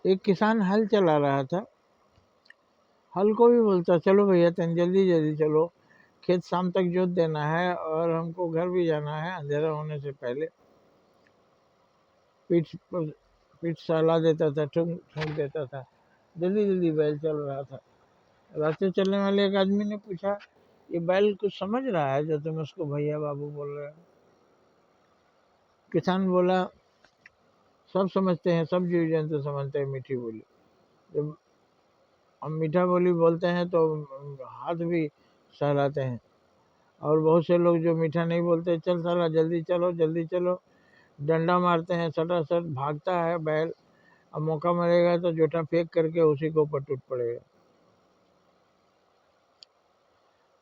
एक किसान हल चला रहा था, हल को भी बोलता चलो भैया तुम जल्दी जल्दी चलो, खेत शाम तक जोत देना है और हमको घर भी जाना है अंधेरा होने से पहले। पीठ पर पीठ सहला देता था, ठुक ठुक देता था, जल्दी जल्दी बैल चल रहा था। रास्ते चलने वाले एक आदमी ने पूछा, ये बैल कुछ समझ रहा है जो तुम उसको भैया बाबू बोल रहे हो? किसान बोला, सब समझते हैं, सब जीव जंतु समझते हैं मीठी बोली। जब हम मीठा बोली बोलते हैं तो हाथ भी सहलाते हैं, और बहुत से लोग जो मीठा नहीं बोलते, चल साला जल्दी चलो जल्दी चलो, डंडा मारते हैं, सटासट भागता है बैल, अब मौका मिलेगा तो जोटा फेंक करके उसी के ऊपर टूट पड़ेगा।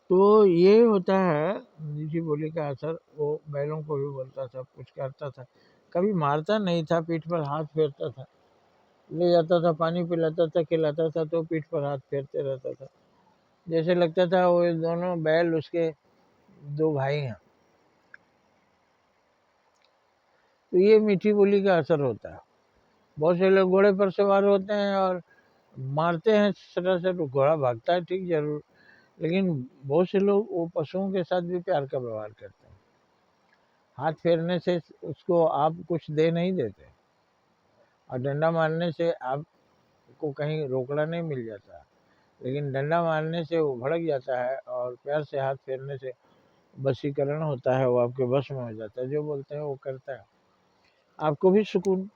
तो ये होता है मीठी बोली का असर। वो बैलों को भी बोलता था, कुछ करता था, कभी मारता नहीं था, पीठ पर हाथ फेरता था, ले जाता था, पानी पिलाता था, खिलाता था, तो पीठ पर हाथ फेरते रहता था, जैसे लगता था वो दोनों बैल उसके दो भाई हैं। तो ये मीठी बोली का असर होता है। बहुत से लोग घोड़े पर सवार होते हैं और मारते हैं सटासट, घोड़ा भागता है ठीक जरूर, लेकिन बहुत से लोग वो पशुओं के साथ भी प्यार का व्यवहार करते हैं। हाथ फेरने से उसको आप कुछ दे नहीं देते, और डंडा मारने से आपको कहीं रोकड़ा नहीं मिल जाता, लेकिन डंडा मारने से वो भड़क जाता है, और प्यार से हाथ फेरने से वशीकरण होता है, वो आपके वश में हो जाता है, जो बोलते हैं वो करता है, आपको भी सुकून।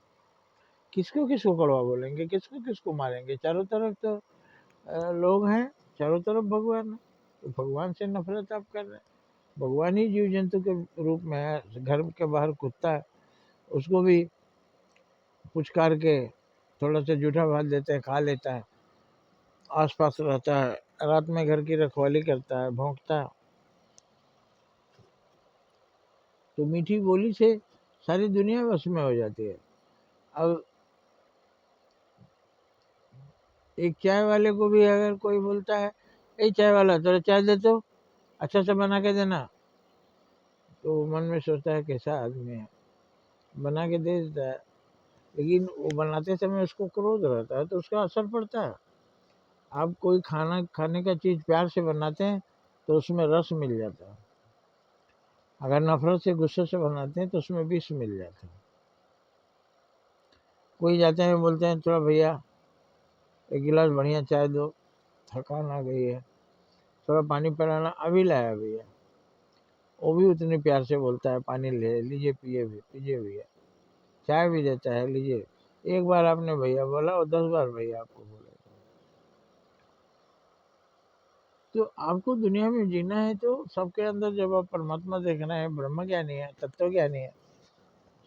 किसको किसको कड़वा बोलेंगे, किसको किसको मारेंगे, चारों तरफ तो लोग हैं, चारों तरफ भगवान है, तो भगवान से नफरत आप कर रहे हैं। भगवान ही जीव जंतु के रूप में है। घर के बाहर कुत्ता है, उसको भी पुचकार के थोड़ा सा जूठा भात देते हैं, खा लेता है, आसपास रहता है, रात में घर की रखवाली करता है, भौंकता है। तो मीठी बोली से सारी दुनिया वश में हो जाती है। अब एक चाय वाले को भी अगर कोई बोलता है, ए चाय वाला थोड़ा चाय दे तो, अच्छा से बना के देना, तो वो मन में सोचता है कैसा आदमी है, बना के दे देता है, लेकिन वो बनाते समय उसको क्रोध रहता है, तो उसका असर पड़ता है। आप कोई खाना खाने का चीज़ प्यार से बनाते हैं तो उसमें रस मिल जाता है, अगर नफरत से गुस्से से बनाते हैं तो उसमें विष मिल जाता है। कोई जाते हैं बोलते हैं थोड़ा भैया एक गिलास बढ़िया चाय दो, थकान आ गई है, थोड़ा पानी पिलाना, अभी लाया भैया, वो भी उतने प्यार से बोलता है, पानी ले लीजिए, पिए भी पीजिए भैया, चाय भी देता है, लीजिए। एक बार आपने भैया बोला और 10 बार भैया आपको बोला। तो आपको दुनिया में जीना है तो सबके अंदर जब आप परमात्मा देखना है, ब्रह्म ज्ञानी है, तत्व ज्ञानी है,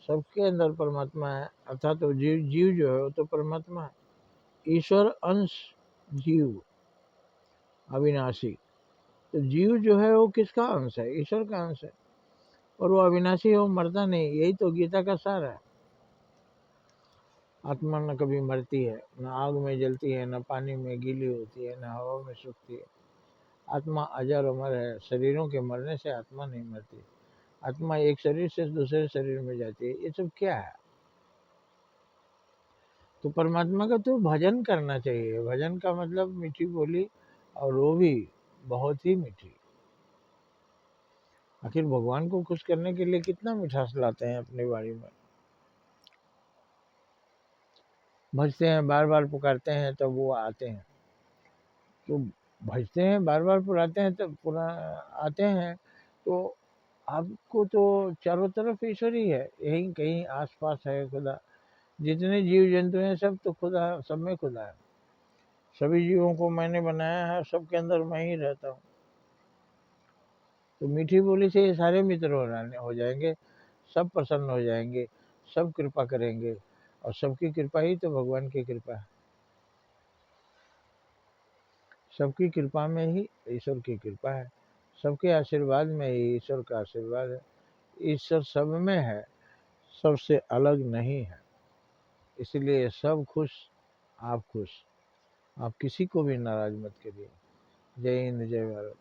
सबके अंदर परमात्मा है, अर्थात तो जीव जीव जो है वो तो परमात्मा है, ईश्वर अंश जीव अविनाशी। तो जीव जो है वो किसका अंश है? ईश्वर का अंश है, और वो अविनाशी है, वो मरता नहीं, यही तो गीता का सार है। आत्मा न कभी मरती है, न आग में जलती है, न पानी में गीली होती है, न हवा में सूखती है। आत्मा अजर अमर है, शरीरों के मरने से आत्मा नहीं मरती, आत्मा एक शरीर से दूसरे शरीर में जाती है। ये सब क्या है? तो परमात्मा का तो भजन करना चाहिए। भजन का मतलब मीठी बोली, और वो भी बहुत ही मीठी। आखिर भगवान को खुश करने के लिए कितना मिठास लाते हैं अपनी वाणी में। भजते हैं, बार बार पुकारते हैं, तब वो आते हैं। तो भजते हैं, बार बार पुराते हैं, तब पुरा आते हैं। तो आपको तो चारों तरफ ईश्वर ही है, यही कहीं आस पास है खुदा। जितने जीव जंतु हैं सब तो खुदा, सब में खुदा है। सभी जीवों को मैंने बनाया है, सबके अंदर मैं ही रहता हूँ। तो मीठी बोली से ये सारे मित्र हो जाएंगे, सब प्रसन्न हो जाएंगे, सब कृपा करेंगे, और सबकी कृपा ही तो भगवान की कृपा है। सबकी कृपा में ही ईश्वर की कृपा है, सबके आशीर्वाद में ही ईश्वर का आशीर्वाद है। ईश्वर सब में है, सबसे अलग नहीं है, इसलिए सब खुश, आप खुश, आप किसी को भी नाराज मत करिए। जय हिंद, जय भारत।